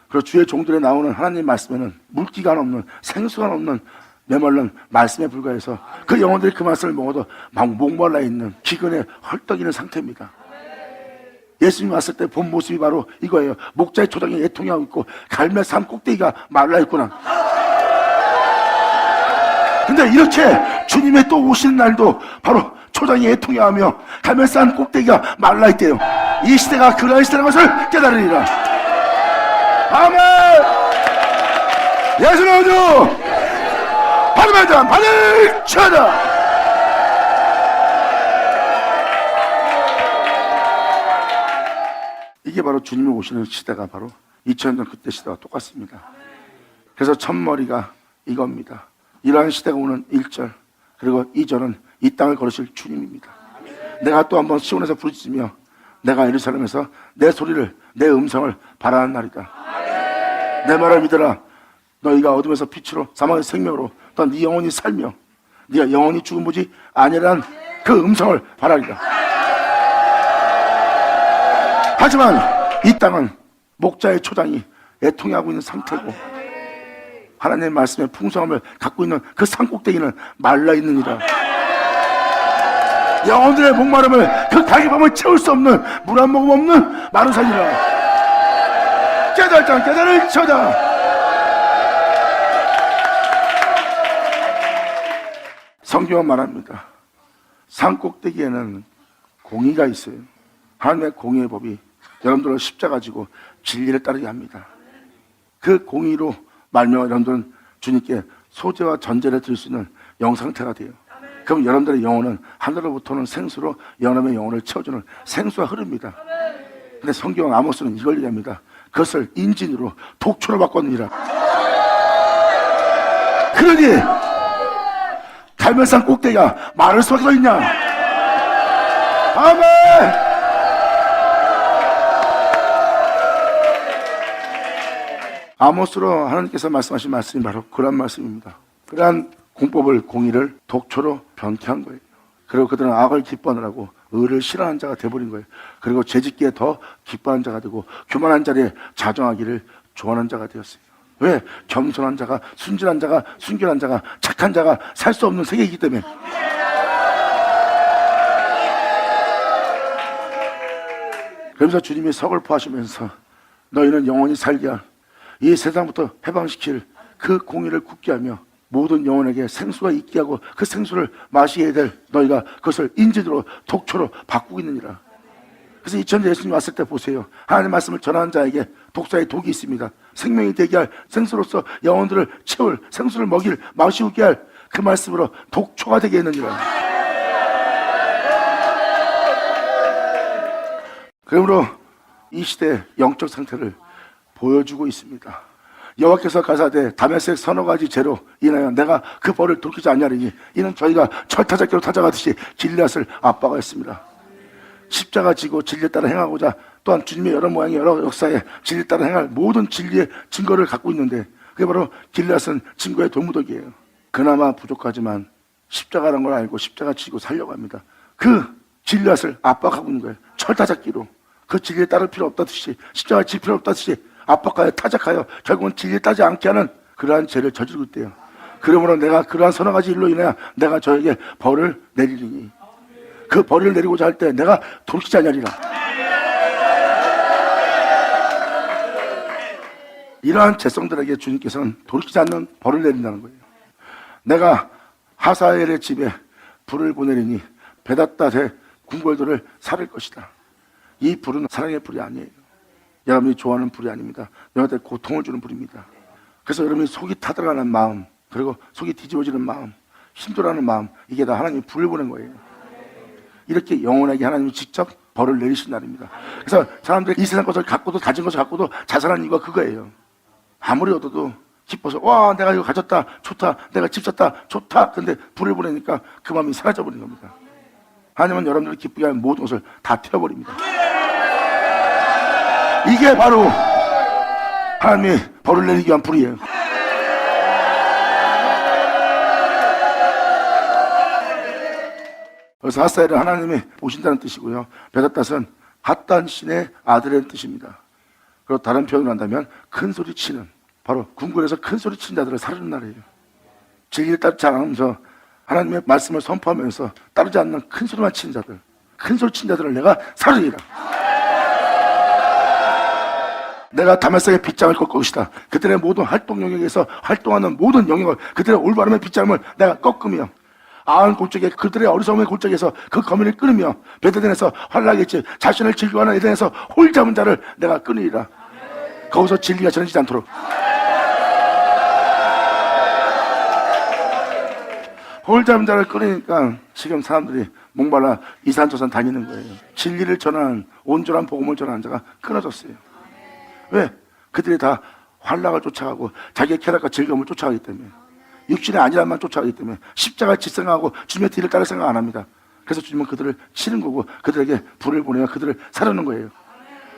그리고 주의 종들에 나오는 하나님 말씀에는 물기가 없는 생수가 없는 메말른 말씀에 불과해서 그 영혼들이 그 말씀을 먹어도 막 목말라 있는 기근에 헐떡이는 상태입니다. 예수님 왔을 때 본 모습이 바로 이거예요. 목자의 초장이 애통해하고 있고 갈멜 산 꼭대기가 말라 있구나. 근데 이렇게 주님의 또 오시는 날도 바로 초장이 애통해하며 갈멜 산 꼭대기가 말라 있대요. 이 시대가 그러한 시대라는 것을 깨달으리라. 아멘. 예수는 어두 받으면 자 받을 쳐다. 이게 바로 주님이 오시는 시대가 바로 2000년 전 그때 시대와 똑같습니다. 그래서 첫머리가 이겁니다. 이러한 시대가 오는 1절 그리고 2절은 이 땅을 걸으실 주님입니다. 내가 또 한번 시온에서 부르짖으며 내가 예루살렘에서 내 소리를 내 음성을 바라는 날이다. 내 말을 믿어라. 너희가 어둠에서 빛으로 사망의 생명으로 또 네 영혼이 살며 네가 영원히 죽은 보지 아니란 그 음성을 바라리라. 하지만 이 땅은 목자의 초장이 애통해하고 있는 상태고 하나님의 말씀의 풍성함을 갖고 있는 그 산꼭대기는 말라있느니라. 영혼들의 목마름을 그 갈기밤을 채울 수 없는 물 한 모금 없는 마른 산이라. 깨달자 깨달을 쳐다. 성경은 말합니다. 산꼭대기에는 공의가 있어요. 하나님의 공의의 법이 여러분들을 십자가 지고 진리를 따르게 합니다. 그 공의로 말미암아 여러분들은 주님께 소재와 전제를 드릴 수 있는 영상태가 돼요. 그럼 여러분들의 영혼은 하늘로부터는 생수로 여러분의 영혼을 채워주는 생수가 흐릅니다. 근데 성경 아모스는 이걸 얘기합니다. 그것을 인진으로 독초로 바꿨느니라. 그러니 갈멜산 꼭대기가 마를 수밖에 없냐. 아멘. 아모스로 하나님께서 말씀하신 말씀이 바로 그런 말씀입니다. 그러한 공법을 공의를 독초로 변케한 거예요. 그리고 그들은 악을 기뻐하느라고 의를 싫어하는 자가 되어버린 거예요. 그리고 죄짓기에 더 기뻐하는 자가 되고 교만한 자리에 자정하기를 좋아하는 자가 되었어요. 왜? 겸손한 자가 순진한 자가 순결한 자가 착한 자가 살 수 없는 세계이기 때문에. 그러면서 주님이 서글퍼하시면서 너희는 영원히 살게 할 이 세상부터 해방시킬 그 공의를 굳게 하며 모든 영혼에게 생수가 있게 하고 그 생수를 마시게 될 너희가 그것을 인지로 독초로 바꾸고 있느니라. 그래서 2000년 예수님 왔을 때 보세요. 하나님의 말씀을 전하는 자에게 독사의 독이 있습니다. 생명이 되게 할 생수로서 영혼들을 채울 생수를 먹일 마시우게 할 그 말씀으로 독초가 되게 했느니라. 그러므로 이 시대의 영적 상태를 보여주고 있습니다. 여호와께서 가사대 다메섹 서너 가지 죄로 인하여 내가 그 벌을 돌이키지 아니하리니 이는 저희가 철타작기로 타작하듯이 길앗을 압박하였습니다. 십자가 지고 진리에 따라 행하고자 또한 주님의 여러 모양의 여러 역사에 진리에 따라 행할 모든 진리의 증거를 갖고 있는데 그게 바로 길앗은 증거의 돌무더기예요. 그나마 부족하지만 십자가라는 걸 알고 십자가 지고 살려고 합니다. 그 길앗을 압박하고 있는 거예요. 철타작기로. 그 진리에 따를 필요 없다듯이 십자가 질 필요 없다듯이 압박하여 타작하여 결국은 진리에 따지 않게 하는 그러한 죄를 저지르고 있대요. 그러므로 내가 그러한 서너 가지 일로 인하여 내가 저에게 벌을 내리리니 그 벌을 내리고자 할 때 내가 돌이키지 아니하리라. 이러한 죄성들에게 주님께서는 돌이키지 않는 벌을 내린다는 거예요. 내가 하사엘의 집에 불을 보내리니 베닷닷의 궁궐들을 살릴 것이다. 이 불은 사랑의 불이 아니에요. 여러분이 좋아하는 불이 아닙니다. 여러분한테 고통을 주는 불입니다. 그래서 여러분이 속이 타들어가는 마음, 그리고 속이 뒤집어지는 마음, 힘들어하는 마음, 이게 다 하나님이 불을 보낸 거예요. 이렇게 영혼에게 하나님이 직접 벌을 내리신 날입니다. 그래서 사람들이 이 세상 것을 갖고도 가진 것을 갖고도 자살하는 이유가 그거예요. 아무리 얻어도 기뻐서 와 내가 이거 가졌다 좋다 내가 집 샀다 좋다. 근데 불을 보내니까 그 마음이 사라져버린 겁니다. 하나님은 여러분들을 기쁘게 하는 모든 것을 다 태워버립니다. 이게 바로 하나님이 벌을 내리기 위한 불이에요. 그래서 핫사엘은 하나님이 보신다는 뜻이고요. 베닷닷은 핫단 신의 아들의 뜻입니다. 그리고 다른 표현을 한다면 큰 소리 치는, 바로 궁궐에서 큰 소리 치는 자들을 사르는 날이에요. 진리를 따르지 않으면서 하나님의 말씀을 선포하면서 따르지 않는 큰 소리만 치는 자들, 큰 소리 치는 자들을 내가 사르리라. 내가 다메섹의 빗장을 꺾을 것이다. 그들의 모든 활동 영역에서 활동하는 모든 영역을, 그들의 올바름의 빗장을 내가 꺾으며 아한 골짜기에 그들의 어리석음의 골짜기에서 그 거민을 끊으며 베드덴에서 환락의 집 자신을 즐거워하는 에덴에서 홀 잡은 자를 내가 끊으리라. 거기서 진리가 전해지지 않도록. 홀 잡은 자를 끊으니까 지금 사람들이 목말라 이산저산 다니는 거예요. 진리를 전하는 온전한 복음을 전하는 자가 끊어졌어요. 왜? 그들이 다 환락을 쫓아가고 자기의 쾌락과 즐거움을 쫓아가기 때문에, 육신의 안일함만 쫓아가기 때문에 십자가를 질 생각하고 주님의 뒤를 따를 생각 안 합니다. 그래서 주님은 그들을 치는 거고 그들에게 불을 보내어 그들을 사르는 거예요.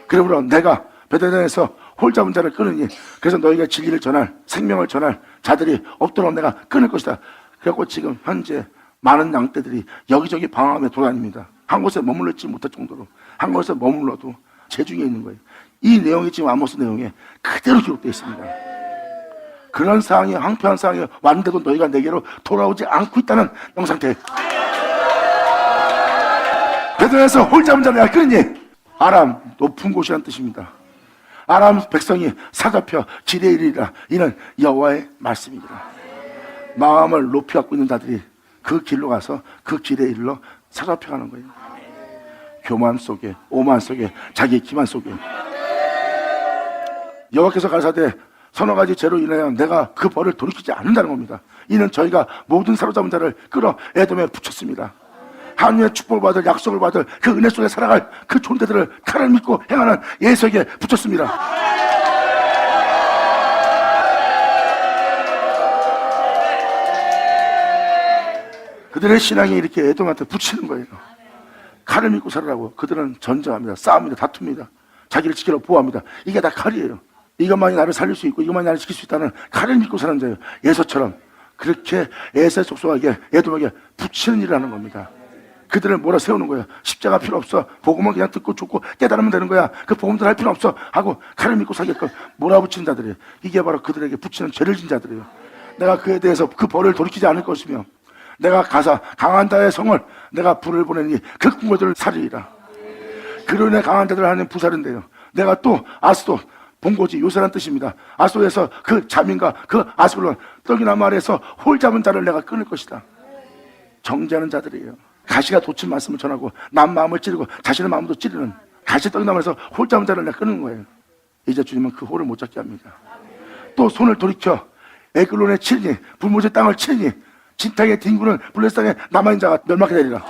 그러므로 내가 베드덴에서 홀 잡은 자를 끊으니 그래서 너희가 진리를 전할, 생명을 전할 자들이 없도록 내가 끊을 것이다. 그래서 지금 현재 많은 양떼들이 여기저기 방황하며 돌아다닙니다. 한 곳에 머물러 있지 못할 정도로, 한 곳에 머물러도 재중에 있는 거예요. 이 내용이 지금 아모스 내용에 그대로 기록되어 있습니다. 그런 상황이, 황폐한 상황이 왔는데도 너희가 내게로 돌아오지 않고 있다는 명상태. 베드로에서 홀 잡은 자를 내가 끊으니, 아람 높은 곳이란 뜻입니다. 아람 백성이 사잡혀 지레 이르리라. 이는 여호와의 말씀이니라. 마음을 높이 갖고 있는 자들이 그 길로 가서 그 길에 이르러 사잡혀 가는 거예요. 교만 속에, 오만 속에, 자기 기만 속에. 여호와께서 가라사대 서너 가지 죄로 인하여 내가 그 벌을 돌이키지 않는다는 겁니다. 이는 저희가 모든 사로잡은 자를 끌어 에돔에 붙였습니다. 하나님의 축복을 받을, 약속을 받을 그 은혜 속에 살아갈 그 존재들을 칼을 믿고 행하는 예수에게 붙였습니다. 그들의 신앙이 이렇게 에돔한테 붙이는 거예요. 칼을 믿고 살아라고. 그들은 전쟁합니다. 싸웁니다. 다툽니다. 자기를 지키려 보호합니다. 이게 다 칼이에요. 이것만이 나를 살릴 수 있고 이것만이 나를 지킬 수 있다는 칼을 믿고 사는 자예요. 예서처럼 그렇게 에세 족속에게, 에돔에게 붙이는 일을 하는 겁니다. 그들을 몰아세우는 거예요. 십자가 필요 없어. 복음은 그냥 듣고 죽고 깨달으면 되는 거야. 그 복음들 할 필요 없어 하고 칼을 믿고 살게끔 몰아붙이는 자들이에요. 이게 바로 그들에게 붙이는 죄를 진 자들이에요. 내가 그에 대해서 그 벌을 돌이키지 않을 것이며 내가 가서 강한 자의 성을 내가 불을 보내니 그 궁궐들을 살리리라. 그로 인해 강한 자들을 하는 부살인데요. 내가 또 아스도 본고지 요새란 뜻입니다. 아스도에서 그 자민과 그 아스글론 떡이나 말에서 홀 잡은 자를 내가 끊을 것이다. 정죄하는 자들이에요. 가시가 돋친 말씀을 전하고 남 마음을 찌르고 자신의 마음도 찌르는 가시 떡이나 말에서 홀 잡은 자를 내가 끊는 거예요. 이제 주님은 그 홀을 못 잡게 합니다. 또 손을 돌이켜 에글론에 치리니 불모의 땅을 치리니 진탕의 딩구는 블레스 땅에 남아있는 자가 멸망하게 되리라.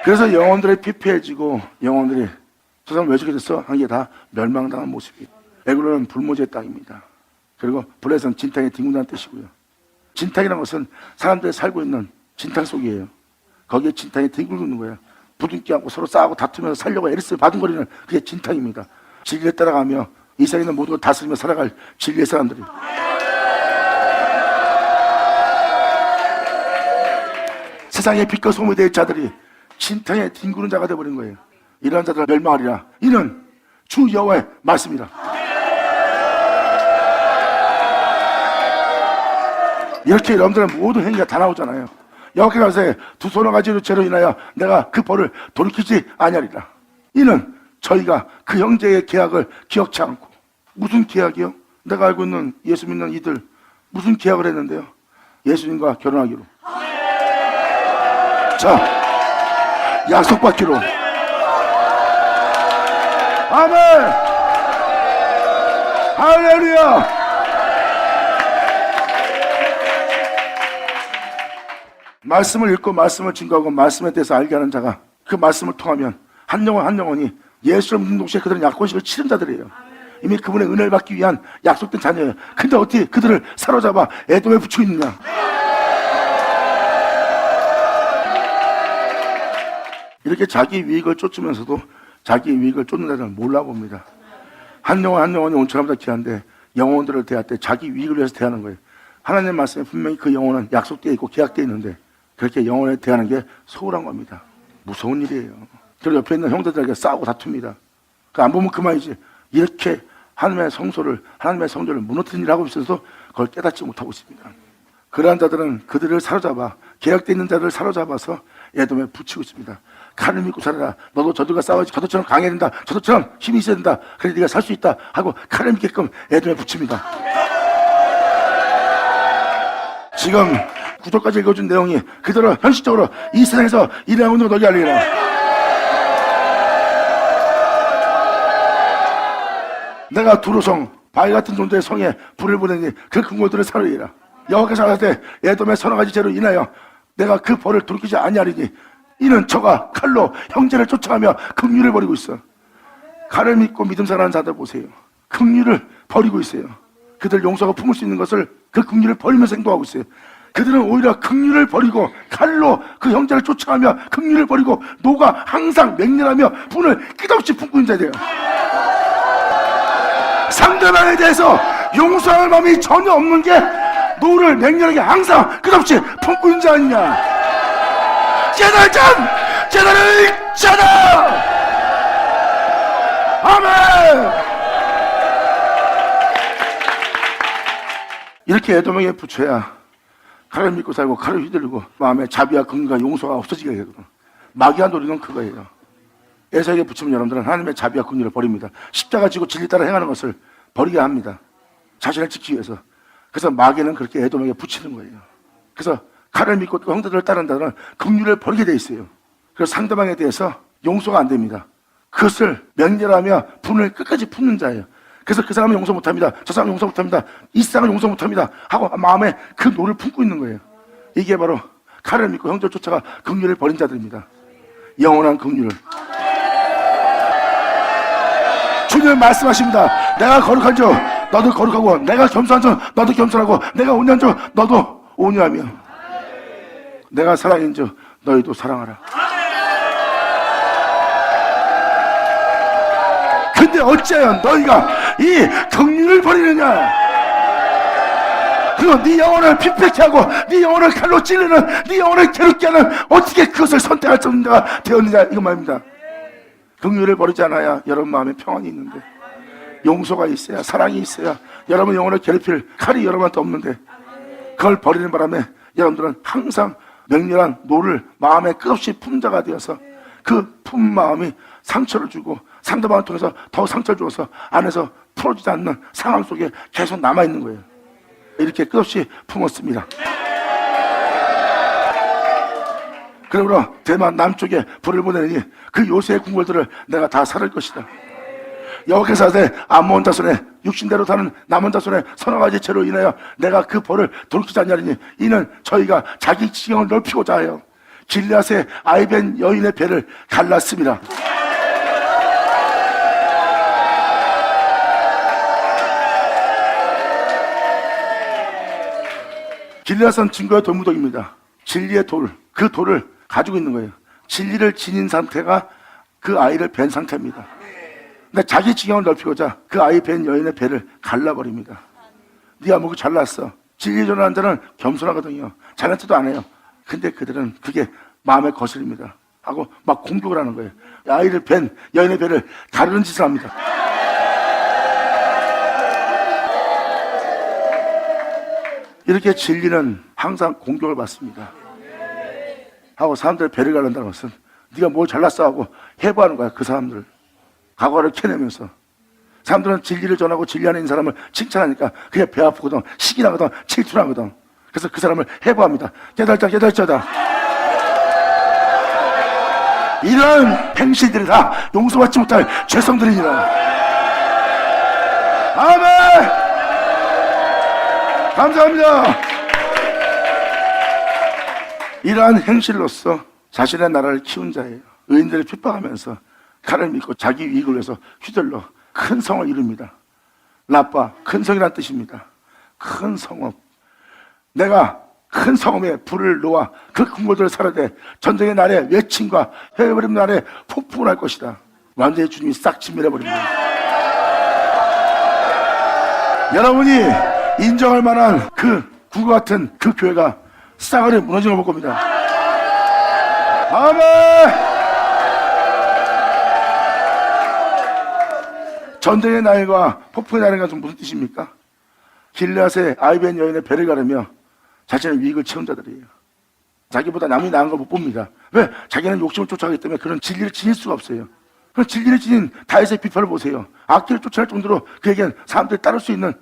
그래서 영혼들이 피폐해지고 영혼들이 저 사람 왜 저렇게 됐어? 한 게 다 멸망당한 모습이에요. 에글론은 불모지의 땅입니다. 그리고 블레셋은 진탕에 뒹군다는 뜻이고요. 진탕이라는 것은 사람들이 살고 있는 진탕 속이에요. 거기에 진탕이 뒹굴고 있는 거예요. 부둥켜 안고 서로 싸우고 다투면서 살려고 애를 쓰고 바둥거리는 그게 진탕입니다. 진리를 따라가며 이 세상에 있는 모든 걸 다스리며 살아갈 진리의 사람들이. 세상의 빛과 소금이 될 자들이 진탕에 뒹구는 자가 되어버린 거예요. 이러한 자들을 멸망하리라. 이는 주 여호와의 말씀이라. 이렇게 여러분들은 모든 행위가 다 나오잖아요. 여호와께서 가로되 두 손을 가지고 죄로 인하여 내가 그 벌을 돌이키지 아니하리라. 이는 저희가 그 형제의 계약을 기억치 않고. 무슨 계약이요? 내가 알고 있는 예수 믿는 이들 무슨 계약을 했는데요? 예수님과 결혼하기로. 자, 약속받기로. 아멘. 할렐루야. 말씀을 읽고 말씀을 증거하고 말씀에 대해서 알게 하는 자가 그 말씀을 통하면 한 영혼 한 영혼이 예수를 믿는 동시에 그들은 약혼식을 치른 자들이에요. 이미 그분의 은혜를 받기 위한 약속된 자녀예요. 근데 어떻게 그들을 사로잡아 에돔에 붙이고 있느냐? 이렇게 자기 유익을 쫓으면서도 자기 유익을 쫓는 자들은 몰라봅니다. 한 영혼 한 영혼이 온천함다 귀한데 영혼들을 대할 때 자기 유익을 위해서 대하는 거예요. 하나님의 말씀에 분명히 그 영혼은 약속되어 있고 계약되어 있는데 그렇게 영혼에 대하는 게 소홀한 겁니다. 무서운 일이에요. 그리고 옆에 있는 형제들에게 싸우고 다툽니다. 안 보면 그만이지. 이렇게 하나님의 성소를, 하나님의 성전을 무너뜨린 일을 하고 있어서 그걸 깨닫지 못하고 있습니다. 그러한 자들은 그들을 사로잡아 계약되어 있는 자들을 사로잡아서 에돔에 붙이고 있습니다. 칼을 믿고 살아라. 너도 저들과 싸워야지. 저들처럼 강해야 된다. 저들처럼 힘이 있어야 된다. 그래 네가 살 수 있다 하고 칼을 믿게끔 에돔에 붙입니다. 지금 구절까지 읽어준 내용이 그대로 현실적으로 이 세상에서 일하고 있는 거 너희 알리라. 내가 두루성 바위 같은 존재의 성에 불을 보내니 그 근거들을 사르리라. 여호와께서 하시되 에돔의 서너 가지 죄로 인하여 내가 그 벌을 돌이키지 아니하리니 이는 저가 칼로 형제를 쫓아가며 긍휼을 버리고 있어. 칼을 믿고 믿음 살아가는 자들 보세요. 긍휼을 버리고 있어요. 그들 용서가 품을 수 있는 것을 그 긍휼을 버리면서 행동하고 있어요. 그들은 오히려 긍휼을 버리고 칼로 그 형제를 쫓아가며 긍휼을 버리고 노가 항상 맹렬하며 분을 끝없이 품고 있는 자들이에요. 상대방에 대해서 용서할 마음이 전혀 없는 게 노를 맹렬하게 항상 끝없이 품고 있는 자 아니냐. 깨달을 읽잖아. 아멘. 이렇게 에돔에게 붙여야 칼을 믿고 살고 칼을 휘둘리고 마음에 자비와 긍휼과 용서가 없어지게 되거든. 마귀가 노리는 그거예요. 에서에게 붙이면 여러분들은 하나님의 자비와 긍휼을 버립니다. 십자가 지고 진리 따라 행하는 것을 버리게 합니다. 자신을 지키기 위해서. 그래서 마귀는 그렇게 에돔에게 붙이는 거예요. 그래서 칼을 믿고 또 형제들을 따른다는 긍휼을 버리게 돼 있어요. 그래서 상대방에 대해서 용서가 안 됩니다. 그것을 맹렬하며 분을 끝까지 품는 자예요. 그래서 그 사람은 용서 못합니다. 저 사람은 용서 못합니다. 이 세상은 용서 못합니다. 하고 마음에 그 노를 품고 있는 거예요. 이게 바로 칼을 믿고 형제를 쫓아가 긍휼을 버린 자들입니다. 영원한 긍휼을. 주님 말씀하십니다. 내가 거룩한 줄 너도 거룩하고 내가 겸손한 줄 너도 겸손하고 내가 온유한 줄 너도 온유하며 내가 사랑인 줄 너희도 사랑하라. 근데 어째요 너희가 이 긍휼을 버리느냐. 그리고 네 영혼을 핍박케 하고 네 영혼을 칼로 찌르는 네 영혼을 괴롭게 하는 어떻게 그것을 선택할 수 있는 자가 되었느냐 이거 말입니다. 긍휼을 버리지 않아야 여러분 마음에 평안이 있는데 용서가 있어야 사랑이 있어야 여러분 영혼을 괴롭힐 칼이 여러분한테 없는데 그걸 버리는 바람에 여러분들은 항상 맹렬한 노를 마음에 끝없이 품는 자가 되어서 그 품은 마음이 상처를 주고 상대방을 통해서 더 상처를 주어서 안에서 풀어지지 않는 상황 속에 계속 남아있는 거예요. 이렇게 끝없이 품었습니다. 그러므로 대만 남쪽에 불을 보내니 그 요새의 궁궐들을 내가 다 살을 것이다. 여호와께서 하시되 암몬 자손의 육신대로 사는 남은 자손의 서너 가지 죄로 인하여 내가 그 벌을 돌이키지 않냐리니 이는 저희가 자기 지경을 넓히고자 하여 길앗의 아이벤 여인의 배를 갈랐습니다. 길라산 증거의 돌무더기입니다. 진리의 돌, 그 돌을 가지고 있는 거예요. 진리를 지닌 상태가 그 아이를 뵌 상태입니다. 근데 자기 지경을 넓히고자 그 아이 뵌 여인의 배를 갈라버립니다. 네가 뭐그 잘났어. 진리 전하는 자는 겸손하거든요. 잘난 척도 안 해요. 근데 그들은 그게 마음에 거슬립니다. 하고 막 공격을 하는 거예요. 아이를 뵌 여인의 배를 가르는 짓을 합니다. 이렇게 진리는 항상 공격을 받습니다. 하고 사람들의 배를 가른다는 것은 네가 뭘 잘났어 하고 해부하는 거야. 그 사람들 과거를 캐내면서. 사람들은 진리를 전하고 진리 안에 있는 사람을 칭찬하니까 그게 배 아프거든, 시기 나거든, 질투나거든. 그래서 그 사람을 해부합니다. 깨달자 깨달자다. 이런 행실들이 다 용서받지 못할 죄성들이니라. 아멘. 감사합니다. 이러한 행실로서 자신의 나라를 키운 자예요. 의인들을 핍박하면서 칼을 믿고 자기 이익을 위해서 휘둘러 큰 성을 이룹니다. 라빠, 큰 성이란 뜻입니다. 큰 성읍. 내가 큰 성읍에 불을 놓아 그 군고들을 살아대 전쟁의 날에 외침과 해버림 날에 폭풍을 할 것이다. 완전히 주님이 싹 침멸해버립니다. 여러분이 인정할 만한 그 군과 같은 그 교회가 싸그리 무너지는 걸 볼 겁니다. 아멘. 전쟁의 날과 폭풍의 날과 좀 무슨 뜻입니까? 길앗의 아이벤 여인의 배를 가르며 자신의 유익을 채운 자들이에요. 자기보다 남이 나은 걸 못 봅니다. 왜? 자기는 욕심을 쫓아가기 때문에 그런 진리를 지닐 수가 없어요. 그런 진리를 지닌 다윗의 비판을 보세요. 악기를 쫓아낼 정도로 그에겐 사람들이 따를 수 있는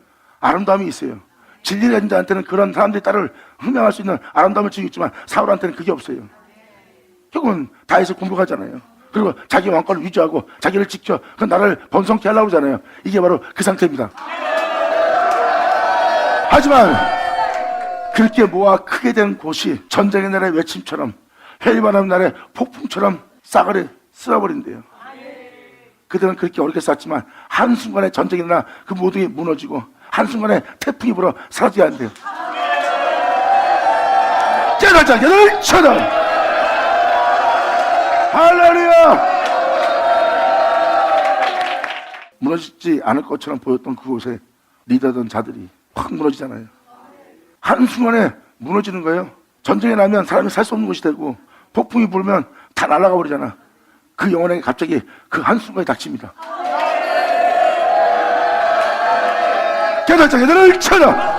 아름다움이 있어요. 진리를 가진 자한테는 그런 사람들이 따를 흠양할 수 있는 아름다움을 지니고 있지만 사울한테는 그게 없어요. 결국은 다윗을 공격하잖아요. 그리고 자기 왕권을 위조하고 자기를 지켜 그 나라를 번성케 하려고 하잖아요. 이게 바로 그 상태입니다. 하지만 그렇게 모아 크게 된 곳이 전쟁의 날의 외침처럼 회의반하는 날의 폭풍처럼 싸그리 쓸어버린대요. 그들은 그렇게 어렵게 쌌지만 한순간에 전쟁이 일어나 그 모든 게 무너지고 한순간에 태풍이 불어 사라지게 한대요. 깨달자 깨달 쳐다. 할렐루야. 무너지지 않을 것처럼 보였던 그곳에 리더던 자들이 확 무너지잖아요. 한순간에 무너지는 거예요. 전쟁이 나면 사람이 살 수 없는 곳이 되고 폭풍이 불면 다 날아가 버리잖아. 그 영혼에게 갑자기 그 한순간에 닥칩니다. 깨달자 깨달을 쳐라.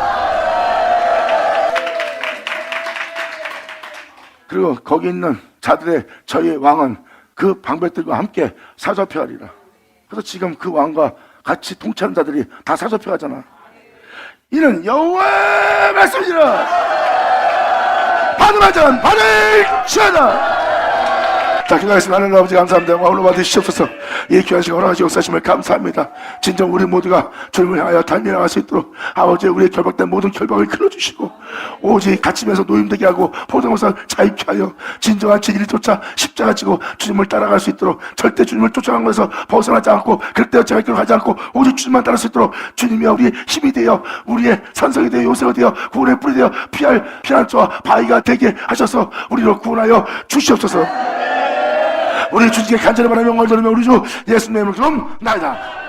그리고 거기 있는 자들의 저희 왕은 그 방백들과 함께 사접혀하리라. 그래서 지금 그 왕과 같이 통치하는 자들이 다 사접혀가잖아. 이는 여호와의 말씀이라. 받으라 자는 받을지어다. 자, 기도하겠습니다. 하나님 아버지 감사합니다. 오늘 받으시옵소서. 이 귀한 시간 허락하시 역사심을 감사합니다. 진정 우리 모두가 주님을 향하여 달려나갈 수 있도록 아버지 우리의 결박된 모든 결박을 끊어주시고 오직 갇히면서 노임되게 하고 포도원에서 자유케 하여 진정한 진리를 쫓아 십자가 지고 주님을 따라갈 수 있도록 절대 주님을 쫓아간 것에서 벗어나지 않고 그때와 제가 길을 가지 않고 오직 주님만 따를 수 있도록 주님이 우리의 힘이 되어 우리의 산성이 되어 요새가 되어 구원의 뿔이 되어 피난처와 바위가 되게 하셔서 우리를 구원하여 주시옵소서. 우리 주님께 간절히 바라며 영광을 돌리며 우리 주 예수님의 이름으로 기도합니다.